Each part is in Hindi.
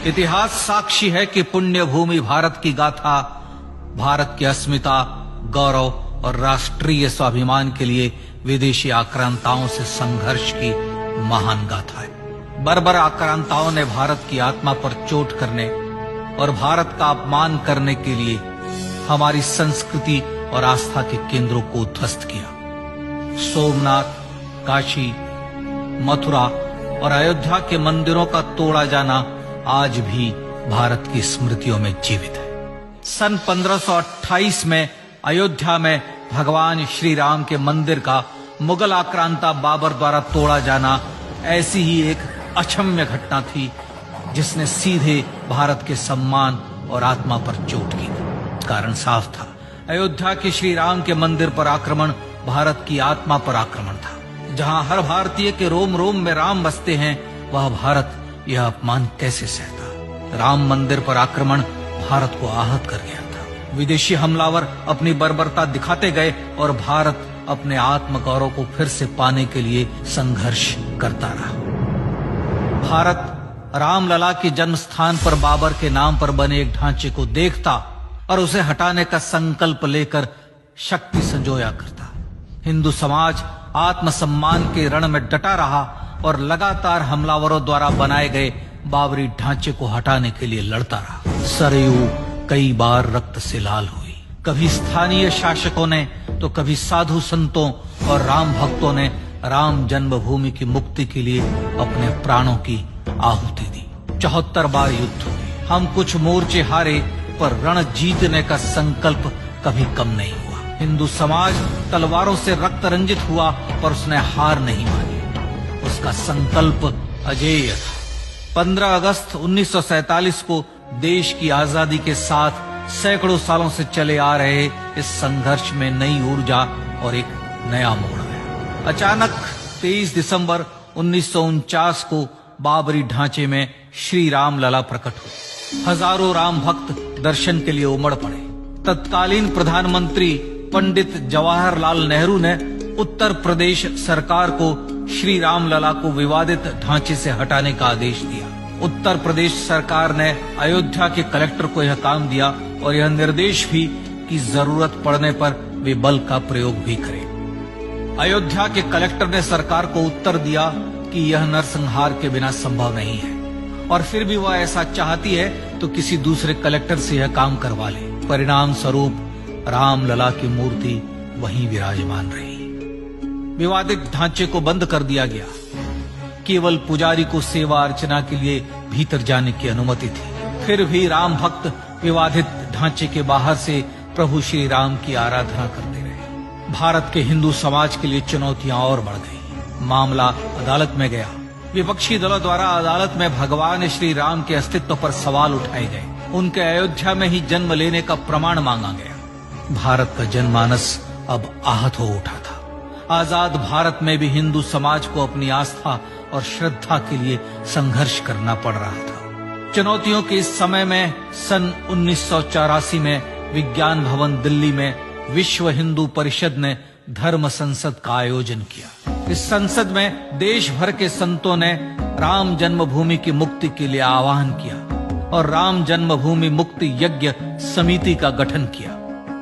इतिहास साक्षी है कि पुण्य भूमि भारत की गाथा भारत की अस्मिता, गौरव और राष्ट्रीय स्वाभिमान के लिए विदेशी आक्रांताओं से संघर्ष की महान गाथा है। बर्बर आक्रांताओं ने भारत की आत्मा पर चोट करने और भारत का अपमान करने के लिए हमारी संस्कृति और आस्था के केंद्रों को उद्ध्वस्त किया। सोमनाथ, काशी, मथुरा और अयोध्या के मंदिरों का तोड़ा जाना आज भी भारत की स्मृतियों में जीवित है। सन 1528 में अयोध्या में भगवान श्री राम के मंदिर का मुगल आक्रांता बाबर द्वारा तोड़ा जाना ऐसी ही एक अक्षम्य घटना थी जिसने सीधे भारत के सम्मान और आत्मा पर चोट की। कारण साफ था, अयोध्या के श्री राम के मंदिर पर आक्रमण भारत की आत्मा पर आक्रमण था। जहां हर भारतीय के रोम रोम में राम बसते हैं, वह भारत यह अपमान कैसे सहता। राम मंदिर पर आक्रमण भारत को आहत कर गया था। विदेशी हमलावर अपनी बर्बरता दिखाते गए और भारत अपने आत्मगौरव को फिर से पाने के लिए संघर्ष करता रहा। भारत रामलला के जन्म स्थान पर बाबर के नाम पर बने एक ढांचे को देखता और उसे हटाने का संकल्प लेकर शक्ति संजोया करता। हिंदू समाज आत्मसम्मान के रण में डटा रहा और लगातार हमलावरों द्वारा बनाए गए बाबरी ढांचे को हटाने के लिए लड़ता रहा। सरयू कई बार रक्त से लाल हुई। कभी स्थानीय शासकों ने तो कभी साधु संतों और राम भक्तों ने राम जन्मभूमि की मुक्ति के लिए अपने प्राणों की आहुति दी। 74 बार युद्ध हुए। हम कुछ मोर्चे हारे, पर रण जीतने का संकल्प कभी कम नहीं हुआ। हिंदू समाज तलवारों से रक्त रंजित हुआ, पर उसने हार नहीं मानी। उसका संकल्प अजेय था। 15 अगस्त 1947 को देश की आजादी के साथ सैकड़ों सालों से चले आ रहे इस संघर्ष में नई ऊर्जा और एक नया मोड़ आया। अचानक 23 दिसंबर 1949 को बाबरी ढांचे में श्री राम लला प्रकट हुए। हजारों राम भक्त दर्शन के लिए उमड़ पड़े। तत्कालीन प्रधानमंत्री पंडित जवाहरलाल नेहरू ने उत्तर प्रदेश सरकार को श्री राम लला को विवादित ढांचे से हटाने का आदेश दिया। उत्तर प्रदेश सरकार ने अयोध्या के कलेक्टर को यह काम दिया और यह निर्देश भी कि जरूरत पड़ने पर वे बल का प्रयोग भी करें। अयोध्या के कलेक्टर ने सरकार को उत्तर दिया कि यह नरसंहार के बिना संभव नहीं है और फिर भी वह ऐसा चाहती है तो किसी दूसरे कलेक्टर से यह काम करवा ले। परिणाम स्वरूप रामलला की मूर्ति वहीं विराजमान रही। विवादित ढांचे को बंद कर दिया गया। केवल पुजारी को सेवा अर्चना के लिए भीतर जाने की अनुमति थी। फिर भी राम भक्त विवादित ढांचे के बाहर से प्रभु श्री राम की आराधना करते रहे। भारत के हिंदू समाज के लिए चुनौतियां और बढ़ गई। मामला अदालत में गया। विपक्षी दलों द्वारा अदालत में भगवान श्री राम के अस्तित्व पर सवाल उठाए गए। उनके अयोध्या में ही जन्म लेने का प्रमाण मांगा गया। भारत का जनमानस अब आहत हो उठा था। आजाद भारत में भी हिंदू समाज को अपनी आस्था और श्रद्धा के लिए संघर्ष करना पड़ रहा था। चुनौतियों के इस समय में सन 1984 में विज्ञान भवन दिल्ली में विश्व हिंदू परिषद ने धर्म संसद का आयोजन किया। इस संसद में देश भर के संतों ने राम जन्मभूमि की मुक्ति के लिए आह्वान किया और राम जन्मभूमि मुक्ति यज्ञ समिति का गठन किया।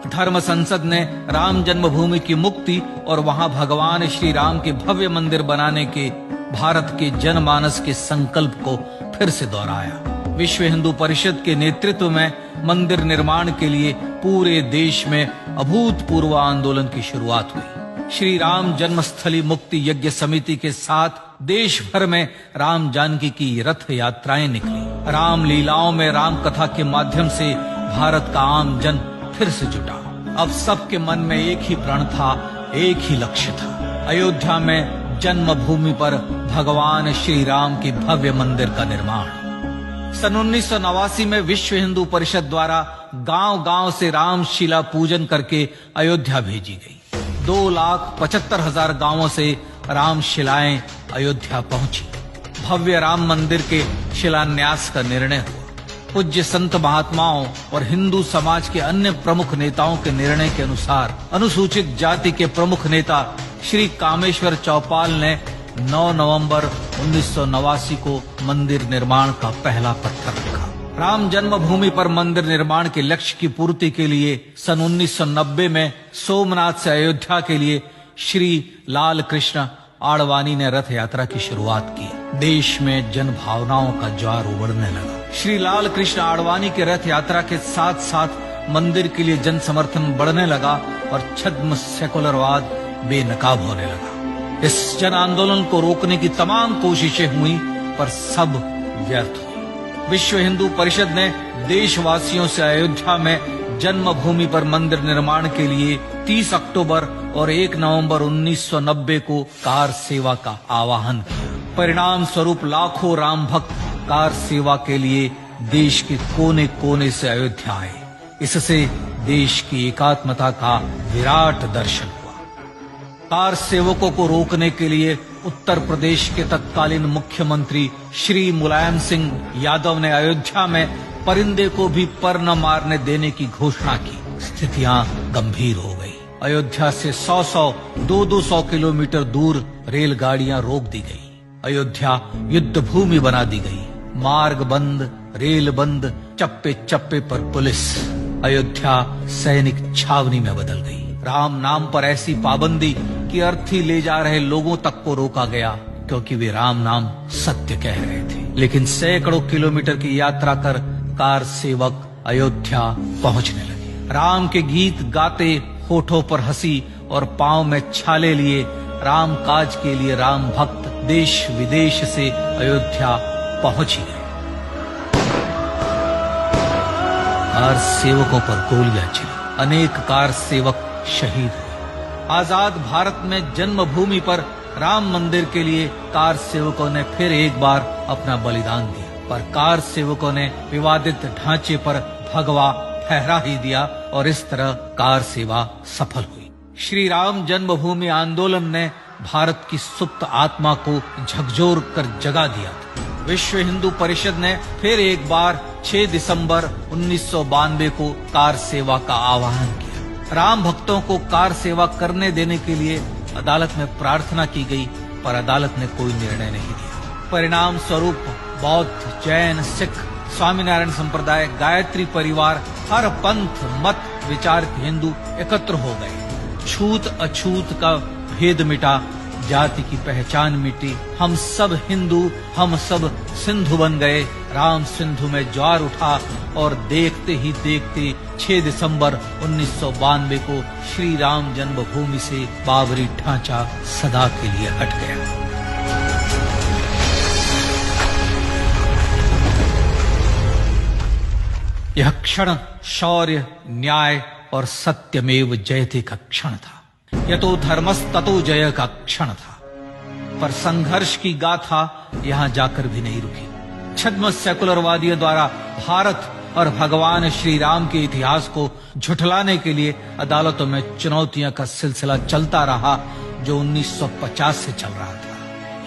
धर्म संसद ने राम जन्मभूमि की मुक्ति और वहां भगवान श्री राम के भव्य मंदिर बनाने के भारत के जनमानस के संकल्प को फिर से दोहराया। विश्व हिंदू परिषद के नेतृत्व में मंदिर निर्माण के लिए पूरे देश में अभूतपूर्व आंदोलन की शुरुआत हुई। श्री राम जन्मस्थली मुक्ति यज्ञ समिति के साथ देश भर में राम जानकी की रथ यात्राएं निकली। राम लीलाओं में राम कथा के माध्यम से भारत का आम जन फिर से जुटा। अब सबके मन में एक ही प्रण था, एक ही लक्ष्य था। अयोध्या में जन्मभूमि पर भगवान श्री राम के भव्य मंदिर का निर्माण। सन 1989 में विश्व हिंदू परिषद द्वारा गांव-गांव से रामशिला पूजन करके अयोध्या भेजी गई। 2,75,000 गांवों से रामशिलाएं अयोध्या पहुंची। भव्य राम मंदिर के शिलान्यास का निर्णय हुआ। पूज्य संत महात्माओं और हिंदू समाज के अन्य प्रमुख नेताओं के निर्णय के अनुसार अनुसूचित जाति के प्रमुख नेता श्री कामेश्वर चौपाल ने 9 नवंबर 1989 को मंदिर निर्माण का पहला पत्थर रखा। राम जन्मभूमि पर मंदिर निर्माण के लक्ष्य की पूर्ति के लिए सन 1990 में सोमनाथ से अयोध्या के लिए श्री लाल कृष्ण आडवाणी ने रथ यात्रा की शुरुआत की। देश में जन भावनाओं का ज्वार उमड़ने लगा। श्री लाल कृष्ण आडवाणी के रथ यात्रा के साथ साथ मंदिर के लिए जन समर्थन बढ़ने लगा और छद्म सेकुलरवाद बेनकाब होने लगा। इस जन आंदोलन को रोकने की तमाम कोशिशें हुई पर सब व्यर्थ हुई। विश्व हिंदू परिषद ने देशवासियों से अयोध्या में जन्मभूमि पर मंदिर निर्माण के लिए 30 अक्टूबर और 1 नवंबर 1990 को कार सेवा का आह्वान किया। परिणाम स्वरूप लाखों राम भक्त कार सेवा के लिए देश के कोने कोने से अयोध्या आए। इससे देश की एकात्मता का विराट दर्शन हुआ। कार सेवकों को रोकने के लिए उत्तर प्रदेश के तत्कालीन मुख्यमंत्री श्री मुलायम सिंह यादव ने अयोध्या में परिंदे को भी पर न मारने देने की घोषणा की। स्थितियां गंभीर हो गई। अयोध्या से 100-100, 200-200 किलोमीटर दूर रेलगाड़ियां रोक दी गई। अयोध्या युद्ध भूमि बना दी गई। मार्ग बंद, रेल बंद, चप्पे चप्पे पर पुलिस। अयोध्या सैनिक छावनी में बदल गई। राम नाम पर ऐसी पाबंदी कि अर्थी ले जा रहे लोगों तक को रोका गया क्योंकि वे राम नाम सत्य कह रहे थे। लेकिन सैकड़ों किलोमीटर की यात्रा कर कार सेवक अयोध्या पहुंचने लगे। राम के गीत गाते, होठों पर हंसी और पांव में छाले लिए राम काज के लिए राम भक्त देश विदेश से अयोध्या पहुंच ही गए। कार सेवकों पर गोलियां चली। अनेक कार सेवक शहीद हुए। आजाद भारत में जन्मभूमि पर राम मंदिर के लिए कार सेवकों ने फिर एक बार अपना बलिदान दिया, पर कार सेवकों ने विवादित ढांचे पर भगवा फहरा ही दिया और इस तरह कार सेवा सफल हुई। श्री राम जन्मभूमि आंदोलन ने भारत की सुप्त आत्मा को झकझोर कर जगा दिया था। विश्व हिंदू परिषद ने फिर एक बार 6 दिसंबर 1992 को कार सेवा का आह्वान किया। राम भक्तों को कार सेवा करने देने के लिए अदालत में प्रार्थना की गई, पर अदालत ने कोई निर्णय नहीं दिया। परिणाम स्वरूप बौद्ध, जैन, सिख, स्वामीनारायण संप्रदाय, गायत्री परिवार, हर पंथ मत विचार के हिंदू एकत्र हो गए। छूत अछूत का भेद मिटा, जाति की पहचान मिटी। हम सब हिंदू, हम सब सिंधु बन गए। राम सिंधु में ज्वार उठा और देखते ही देखते 6 दिसंबर 1992 को श्री राम जन्मभूमि से बाबरी ढांचा सदा के लिए हट गया। यह क्षण शौर्य, न्याय और सत्यमेव जयते का क्षण था। यतो धर्मस्ततो जय का क्षण था। पर संघर्ष की गाथा यहां जाकर भी नहीं रुकी। छद्म सेकुलरवादियों द्वारा भारत और भगवान श्री राम के इतिहास को झुठलाने के लिए अदालतों में चुनौतियों का सिलसिला चलता रहा, जो 1950 से चल रहा था।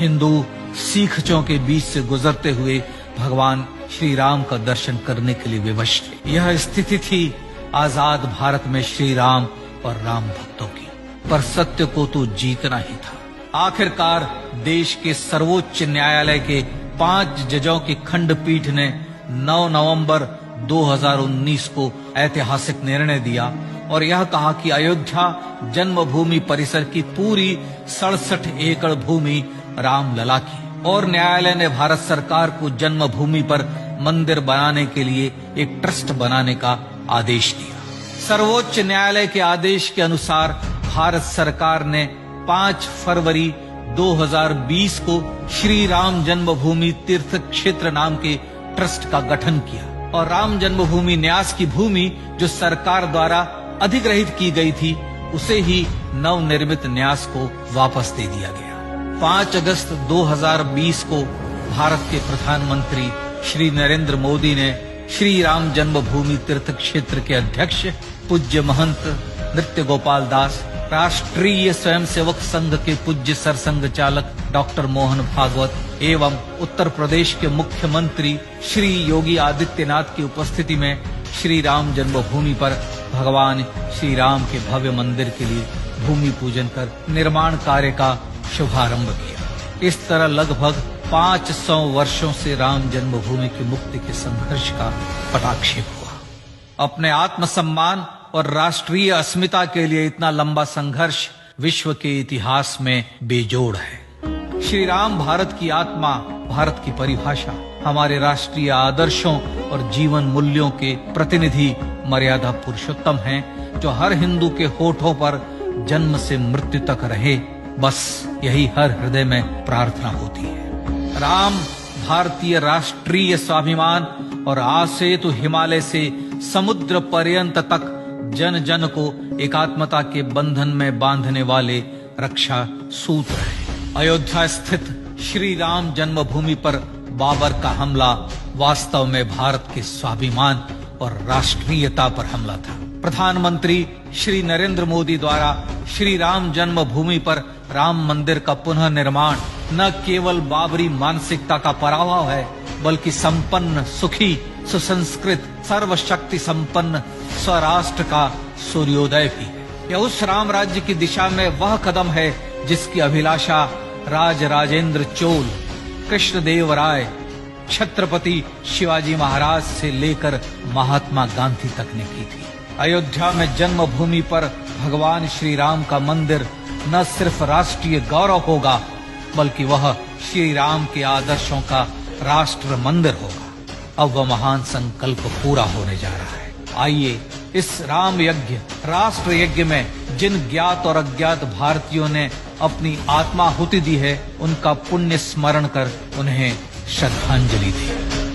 हिंदू सिखों के बीच से गुजरते हुए भगवान श्री राम का दर्शन करने के लिए विवश थे। यह स्थिति थी आजाद भारत में श्री राम और राम भक्तों की। पर सत्य को तो जीतना ही था। आखिरकार देश के सर्वोच्च न्यायालय के 5 जजों की खंडपीठ ने 9 नवंबर 2019 को ऐतिहासिक निर्णय दिया और यह कहा कि अयोध्या जन्मभूमि परिसर की पूरी 67 एकड़ भूमि रामलला की, और न्यायालय ने भारत सरकार को जन्मभूमि पर मंदिर बनाने के लिए एक ट्रस्ट बनाने का आदेश दिया। सर्वोच्च न्यायालय के आदेश के अनुसार भारत सरकार ने 5 फरवरी 2020 को श्री राम जन्मभूमि तीर्थ क्षेत्र नाम के ट्रस्ट का गठन किया और राम जन्मभूमि न्यास की भूमि जो सरकार द्वारा अधिग्रहित की गई थी, उसे ही नवनिर्मित न्यास को वापस दे दिया गया। 5 अगस्त 2020 को भारत के प्रधानमंत्री श्री नरेंद्र मोदी ने श्री राम जन्मभूमि तीर्थ क्षेत्र के अध्यक्ष पूज्य महंत नृत्य गोपाल दास, राष्ट्रीय स्वयंसेवक संघ के पूज्य सरसंघ चालक डॉक्टर मोहन भागवत एवं उत्तर प्रदेश के मुख्यमंत्री श्री योगी आदित्यनाथ की उपस्थिति में श्री राम जन्मभूमि पर भगवान श्री राम के भव्य मंदिर के लिए भूमि पूजन कर निर्माण कार्य का शुभारंभ किया। इस तरह लगभग 500 वर्षों से राम जन्मभूमि की मुक्ति के संघर्ष का पटाक्षेप हुआ। अपने आत्मसम्मान और राष्ट्रीय अस्मिता के लिए इतना लंबा संघर्ष विश्व के इतिहास में बेजोड़ है। श्री राम भारत की आत्मा, भारत की परिभाषा, हमारे राष्ट्रीय आदर्शों और जीवन मूल्यों के प्रतिनिधि मर्यादा पुरुषोत्तम हैं, जो हर हिंदू के होठों पर जन्म से मृत्यु तक रहे, बस यही हर हृदय में प्रार्थना होती है। राम भारतीय राष्ट्रीय स्वाभिमान और आसेतु हिमालय से समुद्र पर्यंत तक जन जन को एकात्मता के बंधन में बांधने वाले रक्षा सूत्र है। अयोध्या स्थित श्री राम जन्मभूमि पर बाबर का हमला वास्तव में भारत के स्वाभिमान और राष्ट्रीयता पर हमला था। प्रधानमंत्री श्री नरेंद्र मोदी द्वारा श्री राम जन्मभूमि पर राम मंदिर का पुनः निर्माण न केवल बाबरी मानसिकता का पराभव है, बल्कि संपन्न, सुखी, सुसंस्कृत, सर्वशक्ति संपन्न स्वराष्ट्र का सूर्योदय भी है। यह उस राम राज्य की दिशा में वह कदम है जिसकी अभिलाषा राजराजेंद्र चोल, कृष्णदेव राय, छत्रपति शिवाजी महाराज से लेकर महात्मा गांधी तक ने की थी। अयोध्या में जन्मभूमि पर भगवान श्री राम का मंदिर न सिर्फ राष्ट्रीय गौरव होगा, बल्कि वह श्री राम के आदर्शों का राष्ट्र मंदिर होगा। अब वह महान संकल्प पूरा होने जा रहा है। आइए इस राम यज्ञ, राष्ट्र यज्ञ में जिन ज्ञात और अज्ञात भारतीयों ने अपनी आत्माहुति दी है, उनका पुण्य स्मरण कर उन्हें श्रद्धांजलि दी।